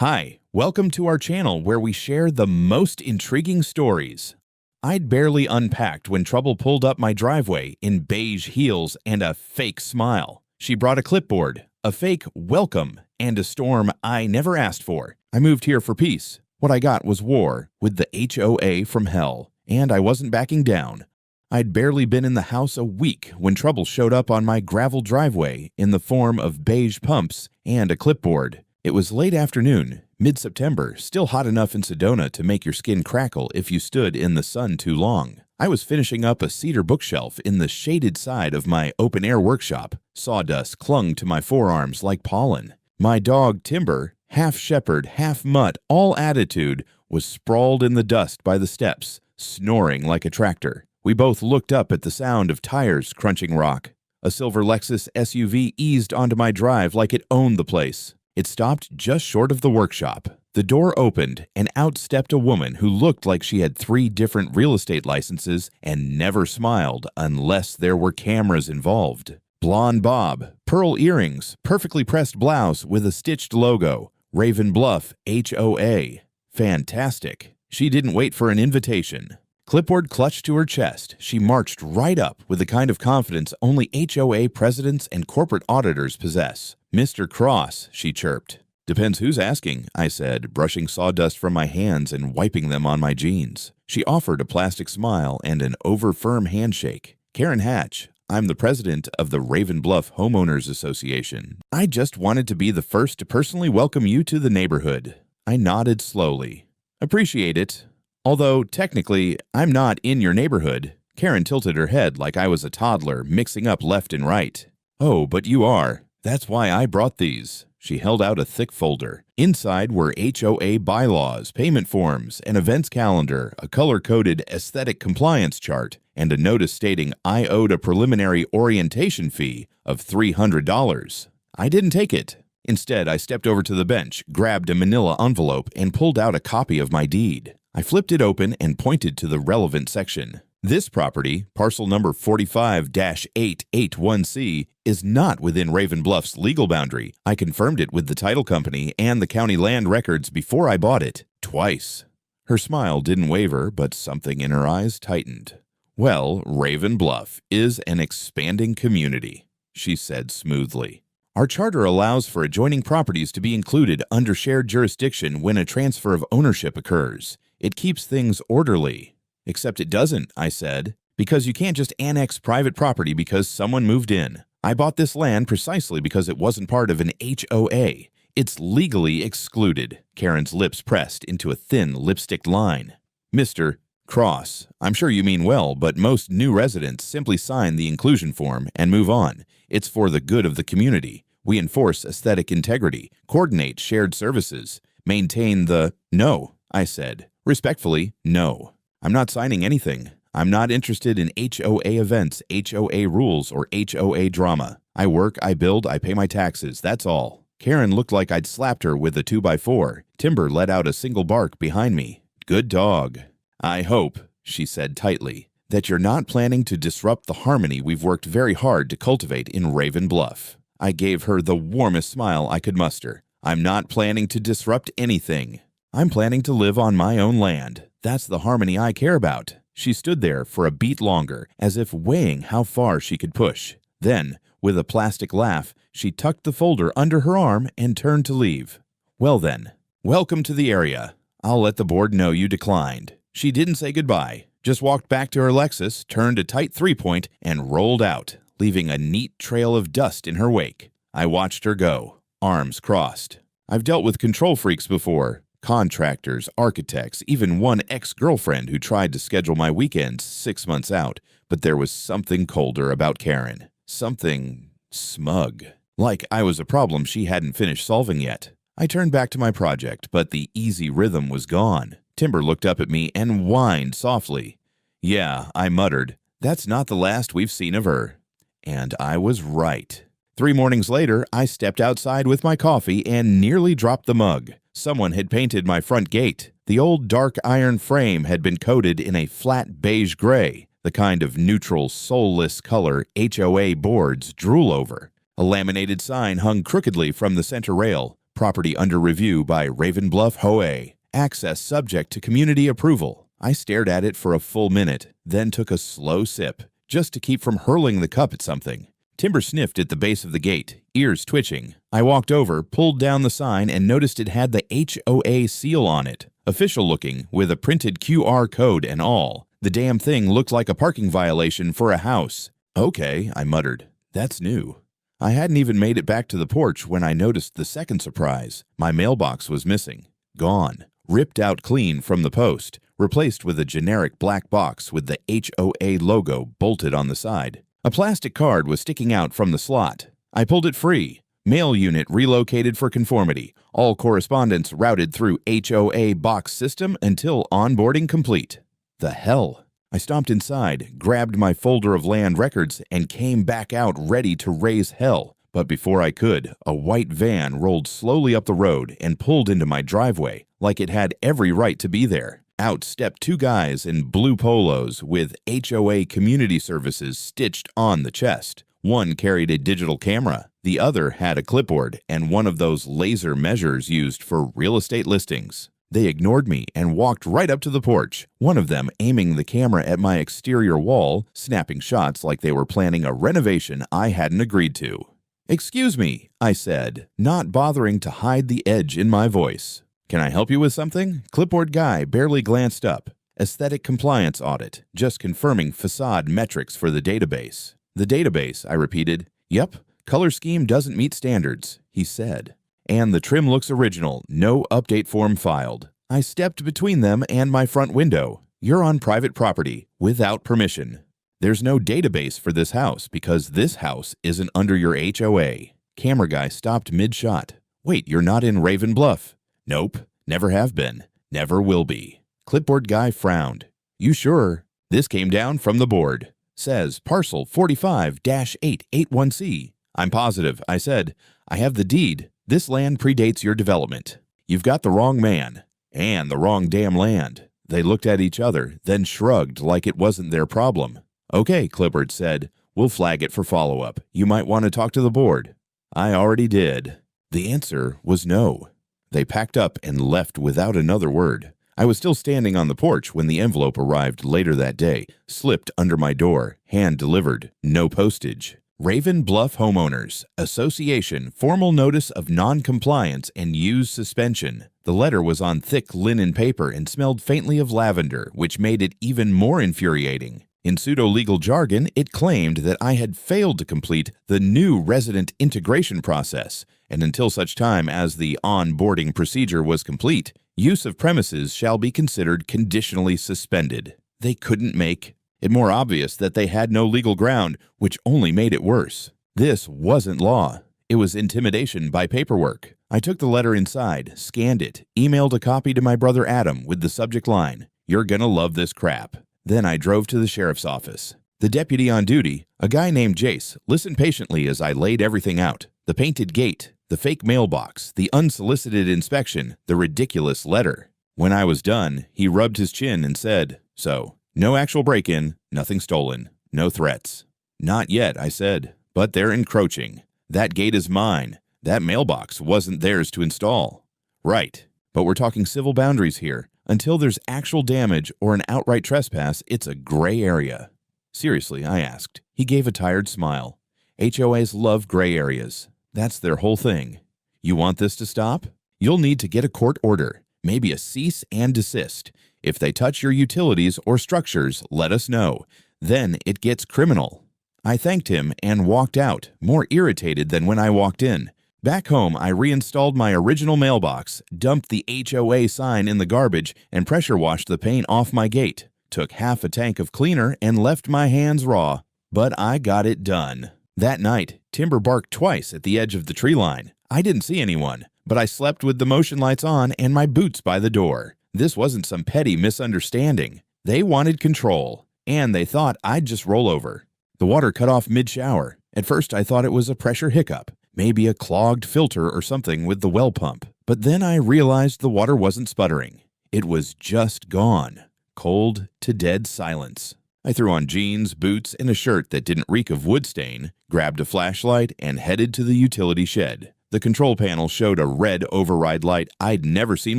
Hi, welcome to our channel where we share the most intriguing stories. I'd barely unpacked when trouble pulled up my driveway in beige heels and a fake smile. She brought a clipboard, a fake welcome, and a storm I never asked for. I moved here for peace. What I got was war with the HOA from hell, and I wasn't backing down. I'd barely been in the house a week when trouble showed up on my gravel driveway in the form of beige pumps and a clipboard. It was late afternoon, mid-September, still hot enough in Sedona to make your skin crackle if you stood in the sun too long. I was finishing up a cedar bookshelf in the shaded side of my open-air workshop. Sawdust clung to my forearms like pollen. My dog, Timber, half shepherd, half mutt, all attitude, was sprawled in the dust by the steps, snoring like a tractor. We both looked up at the sound of tires crunching rock. A silver Lexus SUV eased onto my drive like it owned the place. It stopped just short of the workshop. The door opened, and out stepped a woman who looked like she had 3 different real estate licenses and never smiled unless there were cameras involved. Blonde bob, pearl earrings, perfectly pressed blouse with a stitched logo, Raven Bluff HOA. Fantastic. She didn't wait for an invitation. Clipboard clutched to her chest, she marched right up with the kind of confidence only HOA presidents and corporate auditors possess. "Mr. Cross," she chirped. "Depends who's asking," I said, brushing sawdust from my hands and wiping them on my jeans. She offered a plastic smile and an over-firm handshake. "Karen Hatch. I'm the president of the Raven Bluff Homeowners Association. I just wanted to be the first to personally welcome you to the neighborhood." I nodded slowly. "Appreciate it. Although, technically, I'm not in your neighborhood." Karen tilted her head like I was a toddler, mixing up left and right. "Oh, but you are. That's why I brought these." She held out a thick folder. Inside were HOA bylaws, payment forms, an events calendar, a color-coded aesthetic compliance chart, and a notice stating I owed a preliminary orientation fee of $300. I didn't take it. Instead, I stepped over to the bench, grabbed a manila envelope, and pulled out a copy of my deed. I flipped it open and pointed to the relevant section. This property, parcel number 45-881C, is not within Raven Bluff's legal boundary. I confirmed it with the title company and the county land records before I bought it, twice. Her smile didn't waver, but something in her eyes tightened. "Well, Raven Bluff is an expanding community," she said smoothly. "Our charter allows for adjoining properties to be included under shared jurisdiction when a transfer of ownership occurs. It keeps things orderly." "Except it doesn't," I said, "because you can't just annex private property because someone moved in. I bought this land precisely because it wasn't part of an HOA. It's legally excluded." Karen's lips pressed into a thin lipstick line. "Mr. Cross, I'm sure you mean well, but most new residents simply sign the inclusion form and move on. It's for the good of the community. We enforce aesthetic integrity, coordinate shared services, maintain the—" "No," I said. "Respectfully, no. I'm not signing anything. I'm not interested in HOA events, HOA rules, or HOA drama. I work, I build, I pay my taxes, that's all." Karen looked like I'd slapped her with a 2x4. Timber let out a single bark behind me. "Good dog." "I hope," she said tightly, "that you're not planning to disrupt the harmony we've worked very hard to cultivate in Raven Bluff." I gave her the warmest smile I could muster. "I'm not planning to disrupt anything. I'm planning to live on my own land. That's the harmony I care about." She stood there for a beat longer, as if weighing how far she could push. Then, with a plastic laugh, she tucked the folder under her arm and turned to leave. "Well then, welcome to the area. I'll let the board know you declined." She didn't say goodbye, just walked back to her Lexus, turned a tight 3-point, and rolled out, leaving a neat trail of dust in her wake. I watched her go, arms crossed. I've dealt with control freaks before. Contractors, architects, even one ex-girlfriend who tried to schedule my weekends 6 months out, but there was something colder about Karen. Something smug. Like I was a problem she hadn't finished solving yet. I turned back to my project, but the easy rhythm was gone. Timber looked up at me and whined softly. "Yeah," I muttered, "that's not the last we've seen of her." And I was right. 3 mornings later, I stepped outside with my coffee and nearly dropped the mug. Someone had painted my front gate. The old dark iron frame had been coated in a flat beige gray, the kind of neutral, soulless color HOA boards drool over. A laminated sign hung crookedly from the center rail, Property under review by Raven Bluff HOA. Access subject to community approval. I stared at it for a full minute, then took a slow sip, just to keep from hurling the cup at something. Timber sniffed at the base of the gate, ears twitching. I walked over, pulled down the sign, and noticed it had the HOA seal on it. Official looking, with a printed QR code and all. The damn thing looked like a parking violation for a house. Okay, I muttered. That's new. I hadn't even made it back to the porch when I noticed the second surprise. My mailbox was missing. Gone. Ripped out clean from the post, replaced with a generic black box with the HOA logo bolted on the side. A plastic card was sticking out from the slot. I pulled it free. Mail unit relocated for conformity. All correspondence routed through HOA box system until onboarding complete. The hell? I stomped inside, grabbed my folder of land records, and came back out ready to raise hell. But before I could, a white van rolled slowly up the road and pulled into my driveway, like it had every right to be there. Out stepped two guys in blue polos with HOA Community Services stitched on the chest. One carried a digital camera, the other had a clipboard and one of those laser measures used for real estate listings. They ignored me and walked right up to the porch, one of them aiming the camera at my exterior wall, snapping shots like they were planning a renovation I hadn't agreed to. "Excuse me," I said, not bothering to hide the edge in my voice. "Can I help you with something?" Clipboard guy barely glanced up. Aesthetic compliance audit, just confirming facade metrics for the database. The database, I repeated. "Yep, color scheme doesn't meet standards," he said. "And the trim looks original, no update form filed." I stepped between them and my front window. "You're on private property, without permission. There's no database for this house because this house isn't under your HOA." Camera guy stopped mid-shot. "Wait, you're not in Raven Bluff?" "Nope, never have been, never will be." Clipboard guy frowned. "You sure?" "This came down from the board. Says parcel 45-881C. "I'm positive," I said. "I have the deed. This land predates your development." "You've got the wrong man. And the wrong damn land." They looked at each other, then shrugged like it wasn't their problem. "Okay," Clipboard said. "We'll flag it for follow-up. You might want to talk to the board." I already did. The answer was no. They packed up and left without another word. I was still standing on the porch when the envelope arrived later that day, slipped under my door, hand-delivered, no postage. Raven Bluff Homeowners Association formal notice of non-compliance and use suspension. The letter was on thick linen paper and smelled faintly of lavender, which made it even more infuriating. In pseudo-legal jargon, it claimed that I had failed to complete the new resident integration process, and until such time as the onboarding procedure was complete, use of premises shall be considered conditionally suspended. They couldn't make it more obvious that they had no legal ground, which only made it worse. This wasn't law. It was intimidation by paperwork. I took the letter inside, scanned it, emailed a copy to my brother Adam with the subject line, "You're gonna love this crap." Then I drove to the sheriff's office. The deputy on duty, a guy named Jace, listened patiently as I laid everything out. The painted gate, the fake mailbox, the unsolicited inspection, the ridiculous letter. When I was done, he rubbed his chin and said, "So, no actual break-in, nothing stolen, no threats." "Not yet," I said, "but they're encroaching. That gate is mine. That mailbox wasn't theirs to install." "Right, but we're talking civil boundaries here. Until there's actual damage or an outright trespass, it's a gray area." "Seriously," I asked. He gave a tired smile. "HOAs love gray areas. That's their whole thing. You want this to stop? You'll need to get a court order, maybe a cease and desist. If they touch your utilities or structures, let us know. Then it gets criminal." I thanked him and walked out, more irritated than when I walked in. Back home, I reinstalled my original mailbox, dumped the HOA sign in the garbage, and pressure washed the paint off my gate. Took half a tank of cleaner and left my hands raw. But I got it done. That night, timber barked twice at the edge of the tree line. I didn't see anyone, but I slept with the motion lights on and my boots by the door. This wasn't some petty misunderstanding. They wanted control, and they thought I'd just roll over. The water cut off mid-shower. At first, I thought it was a pressure hiccup. Maybe a clogged filter or something with the well pump. But then I realized the water wasn't sputtering. It was just gone. Cold to dead silence. I threw on jeans, boots, and a shirt that didn't reek of wood stain, grabbed a flashlight, and headed to the utility shed. The control panel showed a red override light I'd never seen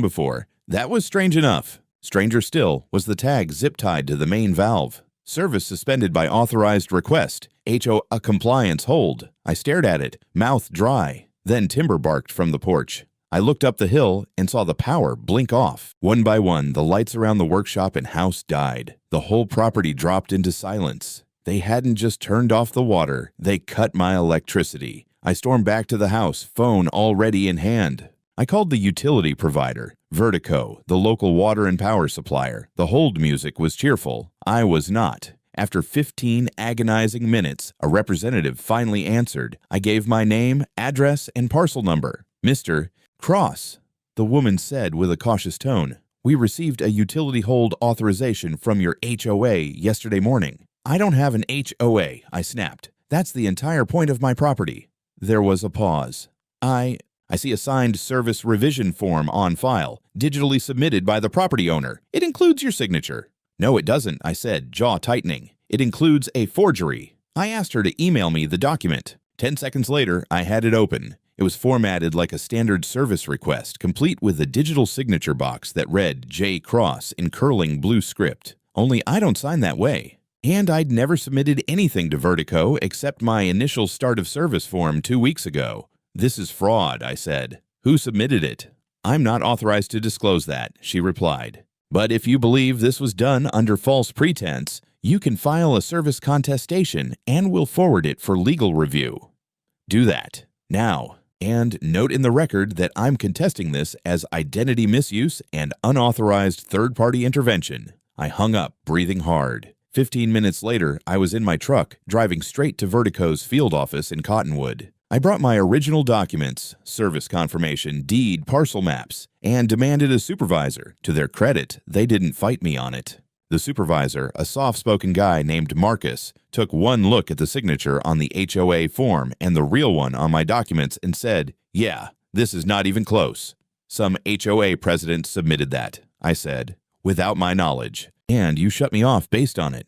before. That was strange enough. Stranger still was the tag zip-tied to the main valve. Service suspended by authorized request. HOA compliance hold. I stared at it, mouth dry. Then Timber barked from the porch. I looked up the hill and saw the power blink off. One by one, the lights around the workshop and house died. The whole property dropped into silence. They hadn't just turned off the water, they cut my electricity. I stormed back to the house, phone already in hand. I called the utility provider, Vertico, the local water and power supplier. The hold music was cheerful. I was not. After 15 agonizing minutes, a representative finally answered. I gave my name, address, and parcel number. Mr. Cross, the woman said with a cautious tone. We received a utility hold authorization from your HOA yesterday morning. I don't have an HOA, I snapped. That's the entire point of my property. There was a pause. I see a signed service revision form on file, digitally submitted by the property owner. It includes your signature. No, it doesn't, I said, jaw tightening. It includes a forgery. I asked her to email me the document. 10 seconds later, I had it open. It was formatted like a standard service request, complete with a digital signature box that read J. Cross in curling blue script. Only I don't sign that way. And I'd never submitted anything to Vertico except my initial start of service form 2 weeks ago. This is fraud, I said. Who submitted it? I'm not authorized to disclose that, she replied. But if you believe this was done under false pretense, you can file a service contestation and we'll forward it for legal review. Do that, now. And note in the record that I'm contesting this as identity misuse and unauthorized third-party intervention. I hung up, breathing hard. 15 minutes later, I was in my truck, driving straight to Vertico's field office in Cottonwood. I brought my original documents, service confirmation, deed, parcel maps, and demanded a supervisor. To their credit, they didn't fight me on it. The supervisor, a soft-spoken guy named Marcus, took one look at the signature on the HOA form and the real one on my documents and said, "Yeah, this is not even close." Some HOA president submitted that, I said, without my knowledge, and you shut me off based on it.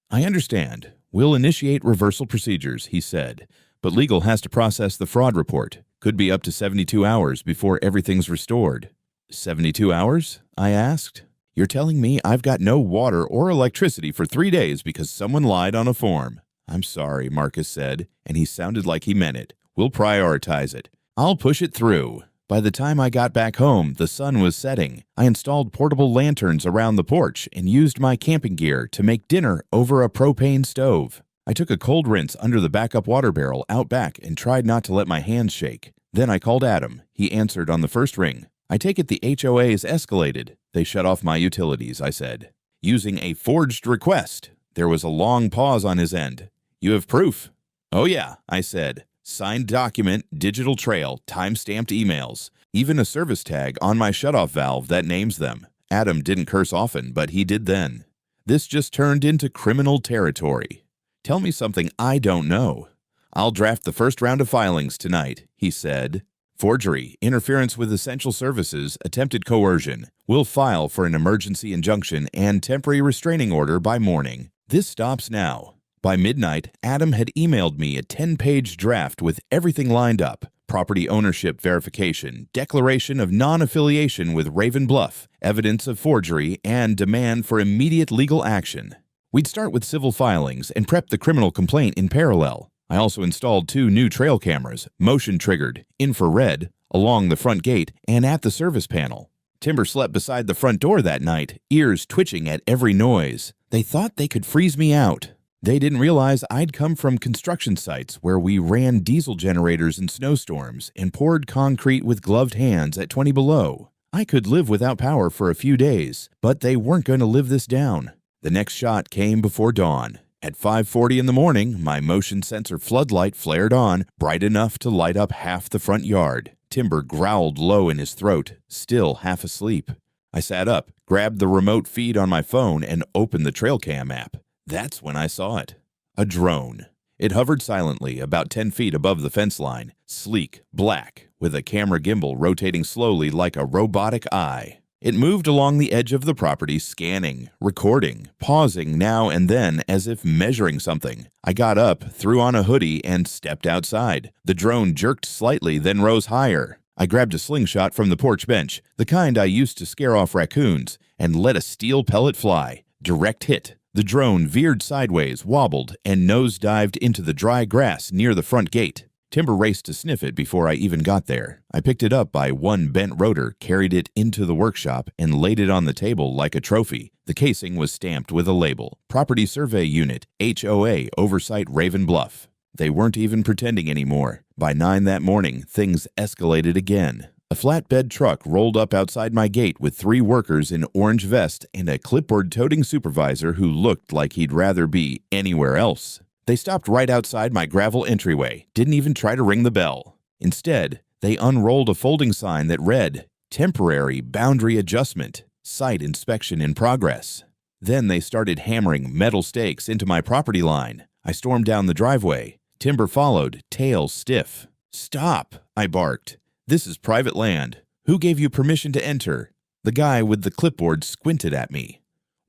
I understand. We'll initiate reversal procedures, he said, but legal has to process the fraud report. Could be up to 72 hours before everything's restored. 72 hours? I asked. You're telling me I've got no water or electricity for 3 days because someone lied on a form. I'm sorry, Marcus said, and he sounded like he meant it. We'll prioritize it. I'll push it through. By the time I got back home, the sun was setting. I installed portable lanterns around the porch and used my camping gear to make dinner over a propane stove. I took a cold rinse under the backup water barrel out back and tried not to let my hands shake. Then I called Adam. He answered on the first ring. I take it the HOAs escalated. They shut off my utilities, I said. Using a forged request. There was a long pause on his end. You have proof? Oh yeah, I said. Signed document, digital trail, time-stamped emails. Even a service tag on my shutoff valve that names them. Adam didn't curse often, but he did then. This just turned into criminal territory. Tell me something I don't know. I'll draft the first round of filings tonight, he said. Forgery, interference with essential services, attempted coercion. We'll file for an emergency injunction and temporary restraining order by morning. This stops now. By midnight, Adam had emailed me a 10-page draft with everything lined up. Property ownership verification, declaration of non-affiliation with Raven Bluff, evidence of forgery, and demand for immediate legal action. We'd start with civil filings and prep the criminal complaint in parallel. I also installed 2 new trail cameras, motion-triggered, infrared, along the front gate and at the service panel. Timber slept beside the front door that night, ears twitching at every noise. They thought they could freeze me out. They didn't realize I'd come from construction sites where we ran diesel generators in snowstorms and poured concrete with gloved hands at 20 below. I could live without power for a few days, but they weren't going to live this down. The next shot came before dawn. At 5:40 in the morning, my motion sensor floodlight flared on, bright enough to light up half the front yard. Timber growled low in his throat, still half asleep. I sat up, grabbed the remote feed on my phone, and opened the trail cam app. That's when I saw it. A drone. It hovered silently about 10 feet above the fence line, sleek, black, with a camera gimbal rotating slowly like a robotic eye. It moved along the edge of the property, scanning, recording, pausing now and then as if measuring something. I got up, threw on a hoodie, and stepped outside. The drone jerked slightly, then rose higher. I grabbed a slingshot from the porch bench, the kind I used to scare off raccoons, and let a steel pellet fly. Direct hit. The drone veered sideways, wobbled, and nose-dived into the dry grass near the front gate. Timber raced to sniff it before I even got there. I picked it up by one bent rotor, carried it into the workshop, and laid it on the table like a trophy. The casing was stamped with a label, Property Survey Unit, HOA, Oversight Raven Bluff. They weren't even pretending anymore. By 9 that morning, things escalated again. A flatbed truck rolled up outside my gate with 3 workers in orange vests and a clipboard-toting supervisor who looked like he'd rather be anywhere else. They stopped right outside my gravel entryway, didn't even try to ring the bell. Instead, they unrolled a folding sign that read, Temporary Boundary Adjustment, Site Inspection in Progress. Then they started hammering metal stakes into my property line. I stormed down the driveway. Timber followed, tail stiff. Stop, I barked. This is private land. Who gave you permission to enter? The guy with the clipboard squinted at me.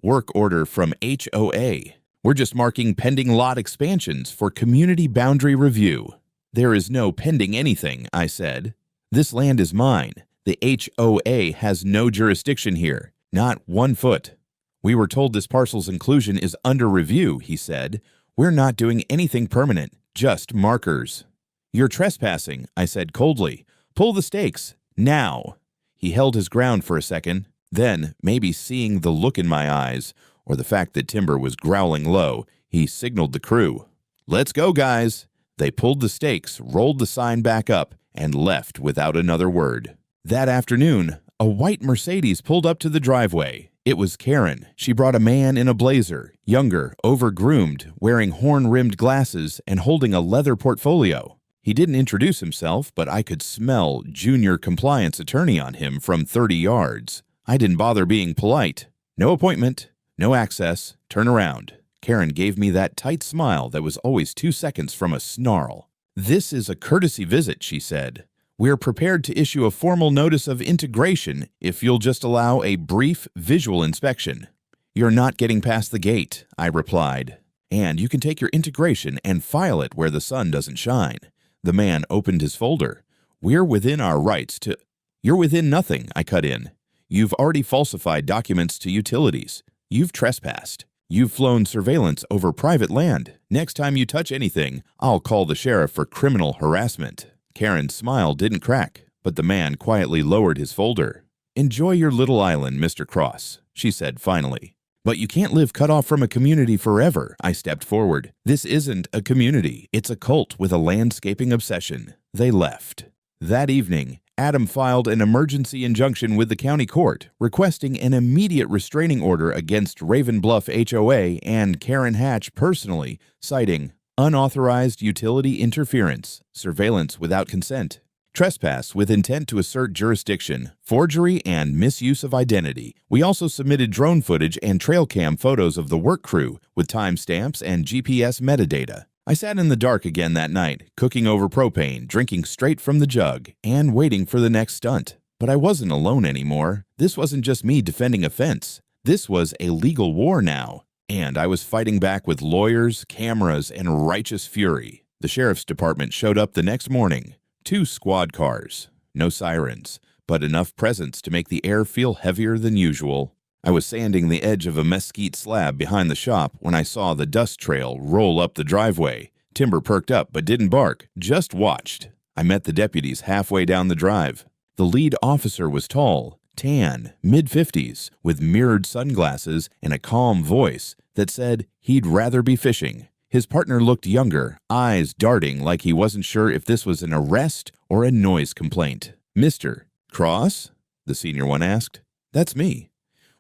Work order from HOA. We're just marking pending lot expansions for community boundary review. There is no pending anything, I said. This land is mine. The HOA has no jurisdiction here, not 1 foot. We were told this parcel's inclusion is under review, he said. We're not doing anything permanent, just markers. You're trespassing, I said coldly. Pull the stakes, now. He held his ground for a second. Then, maybe seeing the look in my eyes, or the fact that Timber was growling low, he signaled the crew. Let's go, guys. They pulled the stakes, rolled the sign back up, and left without another word. That afternoon, a white Mercedes pulled up to the driveway. It was Karen. She brought a man in a blazer, younger, over-groomed, wearing horn-rimmed glasses and holding a leather portfolio. He didn't introduce himself, but I could smell junior compliance attorney on him from 30 yards. I didn't bother being polite. No appointment. No access. Turn around. Karen gave me that tight smile that was always 2 seconds from a snarl. This is a courtesy visit, she said. We're prepared to issue a formal notice of integration if you'll just allow a brief visual inspection. You're not getting past the gate, I replied. And you can take your integration and file it where the sun doesn't shine. The man opened his folder. We're within our rights to... You're within nothing, I cut in. You've already falsified documents to utilities. You've trespassed. You've flown surveillance over private land. Next time you touch anything, I'll call the sheriff for criminal harassment. Karen's smile didn't crack, but the man quietly lowered his folder. Enjoy your little island, Mr. Cross, she said finally. But you can't live cut off from a community forever, I stepped forward. This isn't a community. It's a cult with a landscaping obsession. They left. That evening, Adam filed an emergency injunction with the county court, requesting an immediate restraining order against Raven Bluff HOA and Karen Hatch personally, citing unauthorized utility interference, surveillance without consent, trespass with intent to assert jurisdiction, forgery, and misuse of identity. We also submitted drone footage and trail cam photos of the work crew with timestamps and GPS metadata. I sat in the dark again that night, cooking over propane, drinking straight from the jug, and waiting for the next stunt. But I wasn't alone anymore. This wasn't just me defending a fence. This was a legal war now. And I was fighting back with lawyers, cameras, and righteous fury. The sheriff's department showed up the next morning. 2 squad cars. No sirens, but enough presence to make the air feel heavier than usual. I was sanding the edge of a mesquite slab behind the shop when I saw the dust trail roll up the driveway. Timber perked up but didn't bark, just watched. I met the deputies halfway down the drive. The lead officer was tall, tan, mid-50s, with mirrored sunglasses and a calm voice that said he'd rather be fishing. His partner looked younger, eyes darting like he wasn't sure if this was an arrest or a noise complaint. "Mr. Cross?" the senior one asked. "That's me.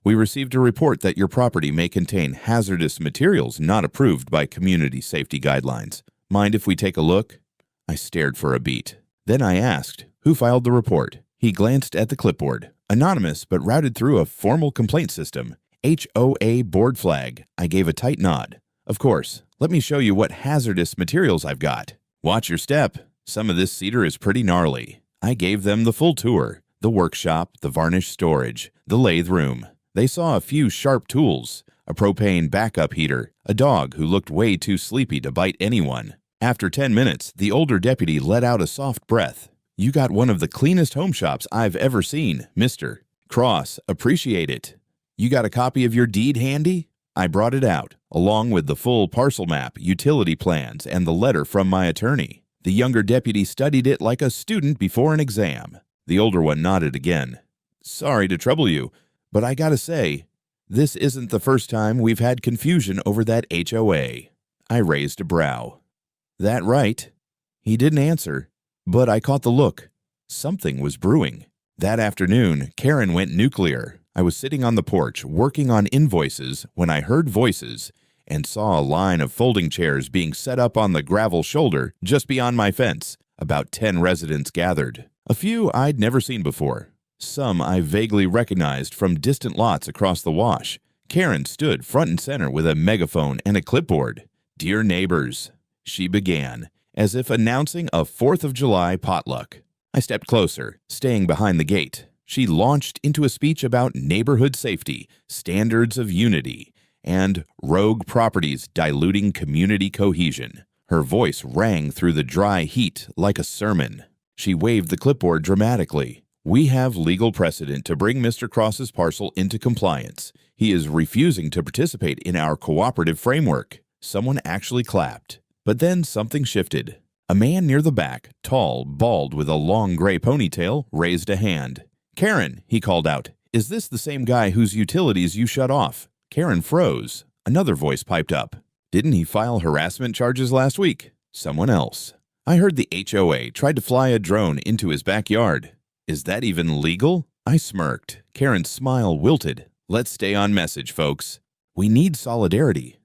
We received a report that your property may contain hazardous materials not approved by community safety guidelines. Mind if we take a look?" I stared for a beat. Then I asked, "Who filed the report?" He glanced at the clipboard. Anonymous, but routed through a formal complaint system. HOA board flag. I gave a tight nod. "Of course. Let me show you what hazardous materials I've got." "Watch your step. Some of this cedar is pretty gnarly." I gave them the full tour. The workshop, the varnish storage, the lathe room. They saw a few sharp tools, a propane backup heater, a dog who looked way too sleepy to bite anyone. After 10 minutes, the older deputy let out a soft breath. "You got one of the cleanest home shops I've ever seen, mister. Cross, appreciate it. You got a copy of your deed handy?" I brought it out, along with the full parcel map, utility plans, and the letter from my attorney. The younger deputy studied it like a student before an exam. The older one nodded again. "Sorry to trouble you, but I gotta say, this isn't the first time we've had confusion over that HOA. I raised a brow. "That right?" He didn't answer, but I caught the look. Something was brewing. That afternoon, Karen went nuclear. I was sitting on the porch working on invoices when I heard voices and saw a line of folding chairs being set up on the gravel shoulder just beyond my fence. About 10 residents gathered. A few I'd never seen before. Some I vaguely recognized from distant lots across the wash. Karen stood front and center with a megaphone and a clipboard. "Dear neighbors," she began, as if announcing a 4th of July potluck. I stepped closer, staying behind the gate. She launched into a speech about neighborhood safety, standards of unity, and rogue properties diluting community cohesion. Her voice rang through the dry heat like a sermon. She waved the clipboard dramatically. "We have legal precedent to bring Mr. Cross's parcel into compliance. He is refusing to participate in our cooperative framework." Someone actually clapped. But then something shifted. A man near the back, tall, bald with a long gray ponytail, raised a hand. "Karen," he called out, "is this the same guy whose utilities you shut off?" Karen froze. Another voice piped up. "Didn't he file harassment charges last week?" Someone else. "I heard the HOA tried to fly a drone into his backyard. Is that even legal?" I smirked. Karen's smile wilted. "Let's stay on message, folks. We need solidarity."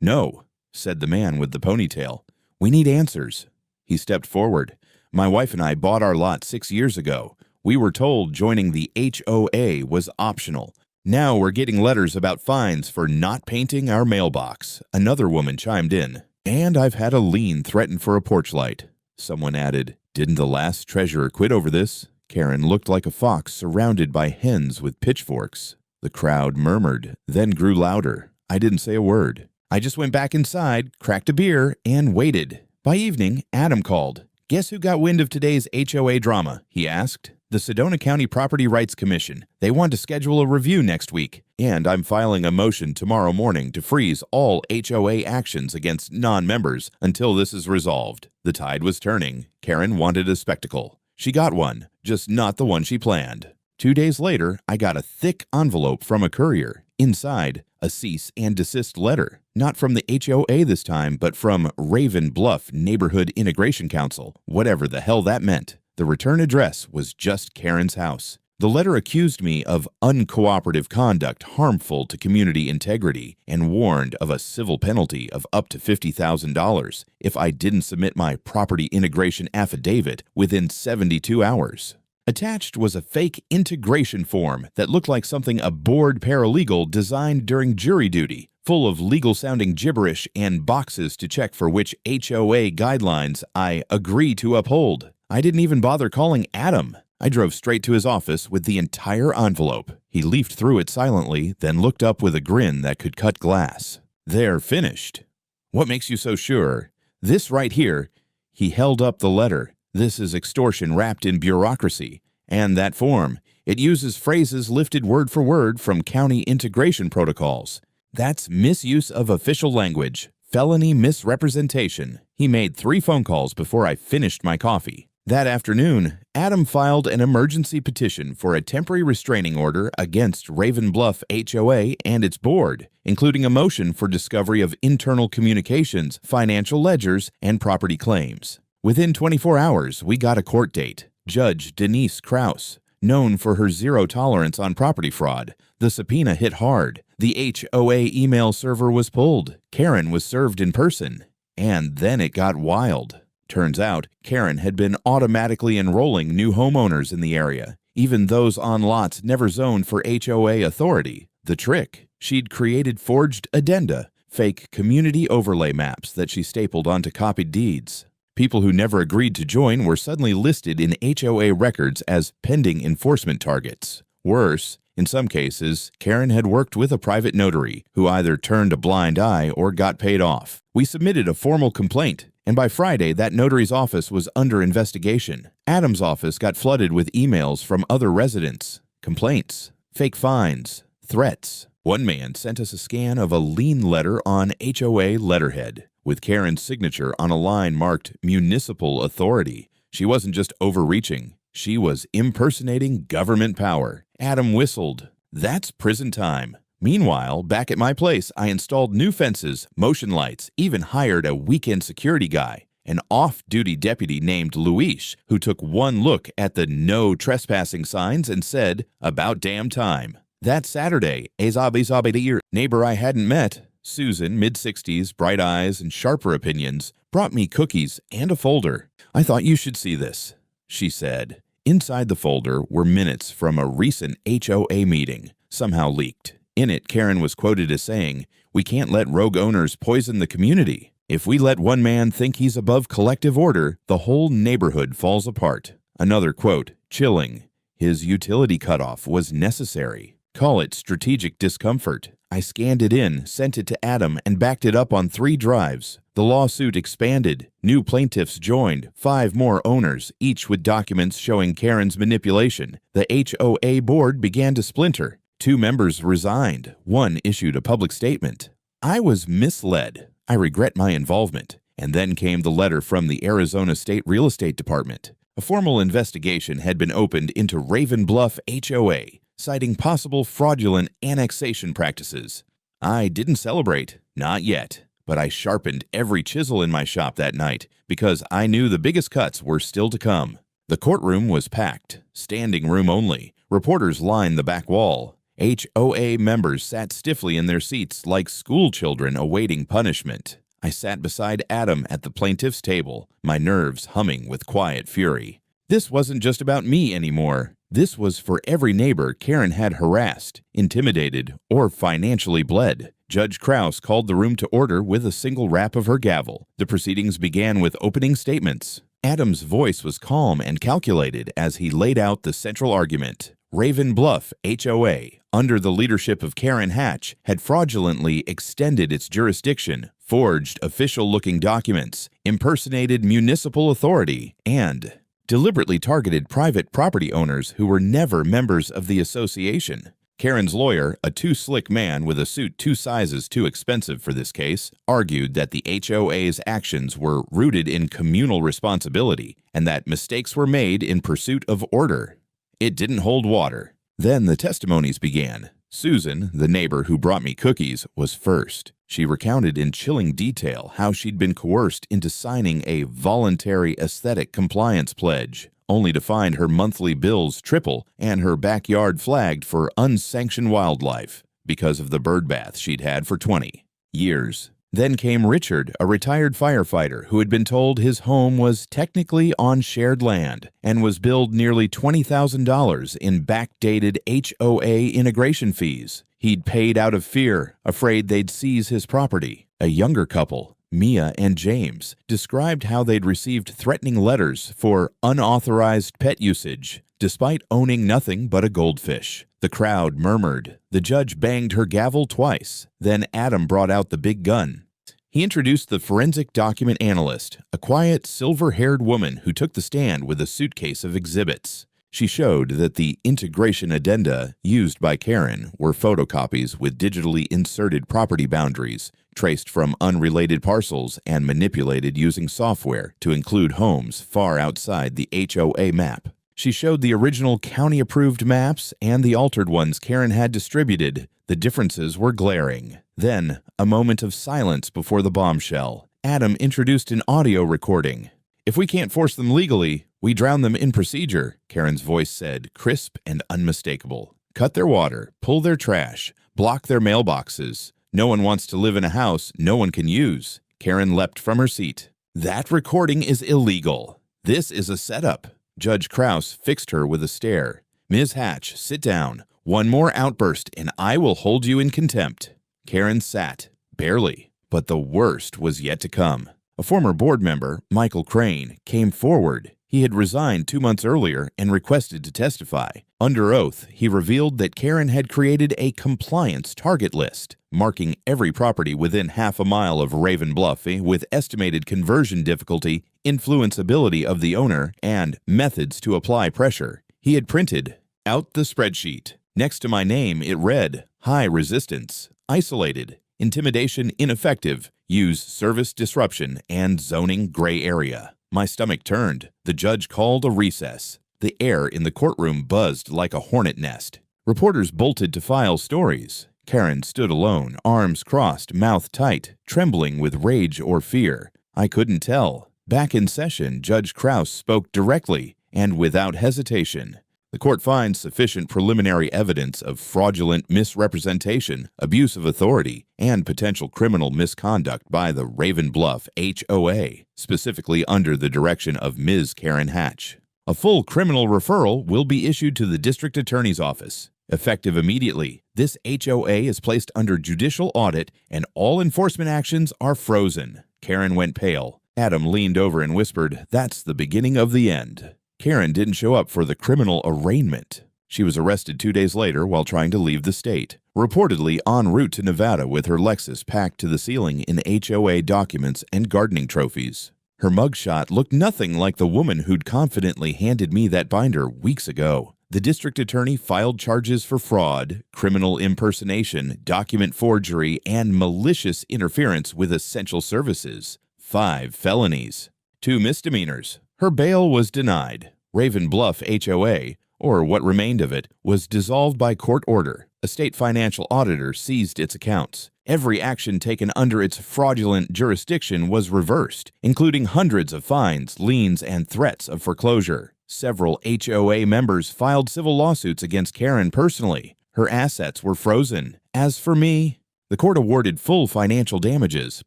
"No," said the man with the ponytail. "We need answers." He stepped forward. "My wife and I bought our lot 6 years ago. We were told joining the HOA was optional. Now we're getting letters about fines for not painting our mailbox." Another woman chimed in. "And I've had a lien threatened for a porch light." Someone added, "Didn't the last treasurer quit over this?" Karen looked like a fox surrounded by hens with pitchforks. The crowd murmured, then grew louder. I didn't say a word. I just went back inside, cracked a beer, and waited. By evening, Adam called. "Guess who got wind of today's HOA drama?" he asked. "The Sedona County Property Rights Commission. They want to schedule a review next week, and I'm filing a motion tomorrow morning to freeze all HOA actions against non-members until this is resolved." The tide was turning. Karen wanted a spectacle. She got one, just not the one she planned. 2 days later, I got a thick envelope from a courier. Inside, a cease and desist letter. Not from the HOA this time, but from Raven Bluff Neighborhood Integration Council, whatever the hell that meant. The return address was just Karen's house. The letter accused me of uncooperative conduct harmful to community integrity and warned of a civil penalty of up to $50,000 if I didn't submit my property integration affidavit within 72 hours. Attached was a fake integration form that looked like something a bored paralegal designed during jury duty, full of legal-sounding gibberish and boxes to check for which HOA guidelines I agree to uphold. I didn't even bother calling Adam. I drove straight to his office with the entire envelope. He leafed through it silently, then looked up with a grin that could cut glass. "They're finished." "What makes you so sure?" "This right here." He held up the letter. "This is extortion wrapped in bureaucracy. And that form, it uses phrases lifted word for word from county integration protocols. That's misuse of official language, felony misrepresentation." He made 3 phone calls before I finished my coffee. That afternoon, Adam filed an emergency petition for a temporary restraining order against Raven Bluff HOA and its board, including a motion for discovery of internal communications, financial ledgers, and property claims. Within 24 hours, we got a court date. Judge Denise Krause, known for her zero tolerance on property fraud. The subpoena hit hard. The HOA email server was pulled. Karen was served in person. And then it got wild. Turns out, Karen had been automatically enrolling new homeowners in the area, even those on lots never zoned for HOA authority. The trick? She'd created forged addenda, fake community overlay maps that she stapled onto copied deeds. People who never agreed to join were suddenly listed in HOA records as pending enforcement targets. Worse, in some cases, Karen had worked with a private notary who either turned a blind eye or got paid off. We submitted a formal complaint, and by Friday, that notary's office was under investigation. Adam's office got flooded with emails from other residents, complaints, fake fines, threats. One man sent us a scan of a lien letter on HOA letterhead, with Karen's signature on a line marked Municipal Authority. She wasn't just overreaching, she was impersonating government power. Adam whistled. That's prison time. Meanwhile, back at my place, I installed new fences, motion lights, even hired a weekend security guy, an off-duty deputy named Luis, who took one look at the no trespassing signs and said, "About damn time." That Saturday, a neighbor I hadn't met, Susan, mid-60s, bright eyes, and sharper opinions, brought me cookies and a folder. "I thought you should see this," she said. Inside the folder were minutes from a recent HOA meeting, somehow leaked. In it, Karen was quoted as saying, "We can't let rogue owners poison the community. If we let one man think he's above collective order, the whole neighborhood falls apart." Another quote, chilling. "His utility cutoff was necessary. Call it strategic discomfort." I scanned it in, sent it to Adam, and backed it up on 3 drives. The lawsuit expanded. New plaintiffs joined, 5 more owners, each with documents showing Karen's manipulation. The HOA board began to splinter. 2 members resigned. 1 issued a public statement. I was misled. I regret my involvement. And then came the letter from the Arizona State Real Estate Department. A formal investigation had been opened into Raven Bluff HOA, citing possible fraudulent annexation practices. I didn't celebrate, not yet, but I sharpened every chisel in my shop that night because I knew the biggest cuts were still to come. The courtroom was packed, standing room only. Reporters lined the back wall. HOA members sat stiffly in their seats like school children awaiting punishment. I sat beside Adam at the plaintiff's table, my nerves humming with quiet fury. This wasn't just about me anymore. This was for every neighbor Karen had harassed, intimidated, or financially bled. Judge Krause called the room to order with a single rap of her gavel. The proceedings began with opening statements. Adam's voice was calm and calculated as he laid out the central argument. Raven Bluff HOA, under the leadership of Karen Hatch, had fraudulently extended its jurisdiction, forged official-looking documents, impersonated municipal authority, and deliberately targeted private property owners who were never members of the association. Karen's lawyer, a too slick man with a suit 2 sizes too expensive for this case, argued that the HOA's actions were rooted in communal responsibility and that mistakes were made in pursuit of order. It didn't hold water. Then the testimonies began. Susan, the neighbor who brought me cookies, was first. She recounted in chilling detail how she'd been coerced into signing a voluntary aesthetic compliance pledge, only to find her monthly bills triple and her backyard flagged for unsanctioned wildlife because of the bird bath she'd had for 20 years. Then came Richard, a retired firefighter who had been told his home was technically on shared land and was billed nearly $20,000 in backdated HOA integration fees. He'd paid out of fear, afraid they'd seize his property. A younger couple, Mia and James, described how they'd received threatening letters for unauthorized pet usage, despite owning nothing but a goldfish. The crowd murmured. The judge banged her gavel twice. Then Adam brought out the big gun. He introduced the forensic document analyst, a quiet, silver-haired woman who took the stand with a suitcase of exhibits. She showed that the integration addenda used by Karen were photocopies with digitally inserted property boundaries, traced from unrelated parcels and manipulated using software to include homes far outside the HOA map. She showed the original county-approved maps and the altered ones Karen had distributed. The differences were glaring. Then, a moment of silence before the bombshell. Adam introduced an audio recording. "If we can't force them legally, we drown them in procedure," Karen's voice said, crisp and unmistakable. "Cut their water, pull their trash, block their mailboxes. No one wants to live in a house no one can use." Karen leapt from her seat. "That recording is illegal. This is a setup." Judge Krause fixed her with a stare. "Ms. Hatch, sit down. One more outburst and I will hold you in contempt." Karen sat, barely, but the worst was yet to come. A former board member, Michael Crane, came forward. He had resigned 2 months earlier and requested to testify. Under oath, he revealed that Karen had created a compliance target list, marking every property within half a mile of Raven Bluff with estimated conversion difficulty, influenceability of the owner, and methods to apply pressure. He had printed out the spreadsheet. Next to my name, it read, high resistance, isolated, intimidation ineffective, use service disruption, and zoning gray area. My stomach turned. The judge called a recess. The air in the courtroom buzzed like a hornet nest. Reporters bolted to file stories. Karen stood alone, arms crossed, mouth tight, trembling with rage or fear. I couldn't tell. Back in session, Judge Krause spoke directly and without hesitation. The court finds sufficient preliminary evidence of fraudulent misrepresentation, abuse of authority, and potential criminal misconduct by the Raven Bluff HOA, specifically under the direction of Ms. Karen Hatch. A full criminal referral will be issued to the district attorney's office. Effective immediately, this HOA is placed under judicial audit and all enforcement actions are frozen. Karen went pale. Adam leaned over and whispered, "That's the beginning of the end." Karen didn't show up for the criminal arraignment. She was arrested 2 days later while trying to leave the state, reportedly en route to Nevada with her Lexus packed to the ceiling in HOA documents and gardening trophies. Her mugshot looked nothing like the woman who'd confidently handed me that binder weeks ago. The district attorney filed charges for fraud, criminal impersonation, document forgery, and malicious interference with essential services. 5 felonies. 2 misdemeanors. Her bail was denied. Raven Bluff HOA, or what remained of it, was dissolved by court order. A state financial auditor seized its accounts. Every action taken under its fraudulent jurisdiction was reversed, including hundreds of fines, liens, and threats of foreclosure. Several HOA members filed civil lawsuits against Karen personally. Her assets were frozen. As for me, the court awarded full financial damages,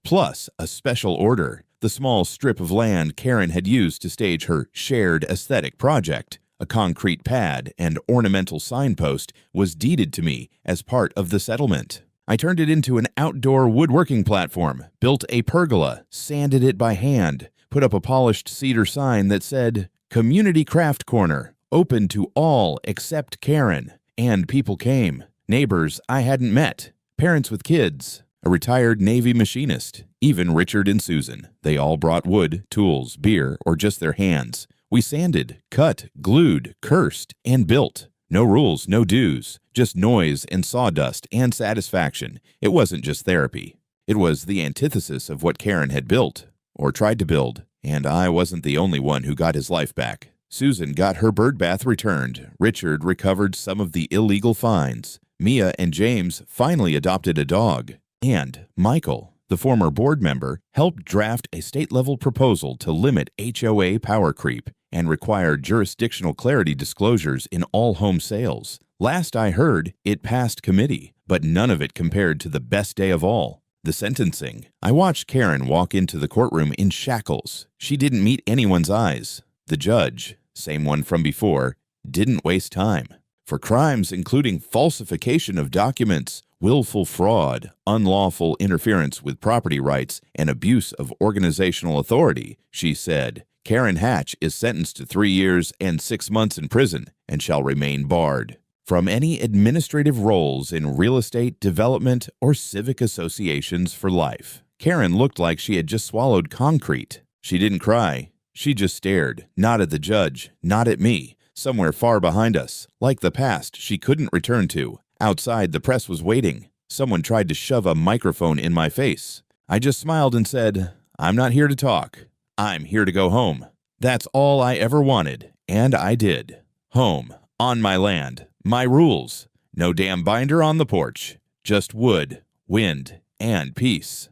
plus a special order. The small strip of land Karen had used to stage her shared aesthetic project, a concrete pad and ornamental signpost, was deeded to me as part of the settlement. I turned it into an outdoor woodworking platform, built a pergola, sanded it by hand, put up a polished cedar sign that said, "Community Craft Corner, open to all except Karen." And people came. Neighbors I hadn't met, parents with kids, a retired Navy machinist, even Richard and Susan. They all brought wood, tools, beer, or just their hands. We sanded, cut, glued, cursed, and built. No rules, no dues, just noise and sawdust and satisfaction. It wasn't just therapy. It was the antithesis of what Karen had built, or tried to build, and I wasn't the only one who got his life back. Susan got her bird bath returned. Richard recovered some of the illegal fines. Mia and James finally adopted a dog. And Michael, the former board member, helped draft a state-level proposal to limit HOA power creep and require jurisdictional clarity disclosures in all home sales. Last I heard, it passed committee, but none of it compared to the best day of all, the sentencing. I watched Karen walk into the courtroom in shackles. She didn't meet anyone's eyes. The judge, same one from before, didn't waste time. For crimes including falsification of documents, willful fraud, unlawful interference with property rights, and abuse of organizational authority, she said, Karen Hatch is sentenced to 3 years and 6 months in prison and shall remain barred from any administrative roles in real estate development or civic associations for life. Karen looked like she had just swallowed concrete. She didn't cry. She just stared, not at the judge, not at me, somewhere far behind us, like the past she couldn't return to. Outside, the press was waiting. Someone tried to shove a microphone in my face. I just smiled and said, "I'm not here to talk. I'm here to go home." That's all I ever wanted, and I did. Home, on my land, my rules. No damn binder on the porch. Just wood, wind, and peace.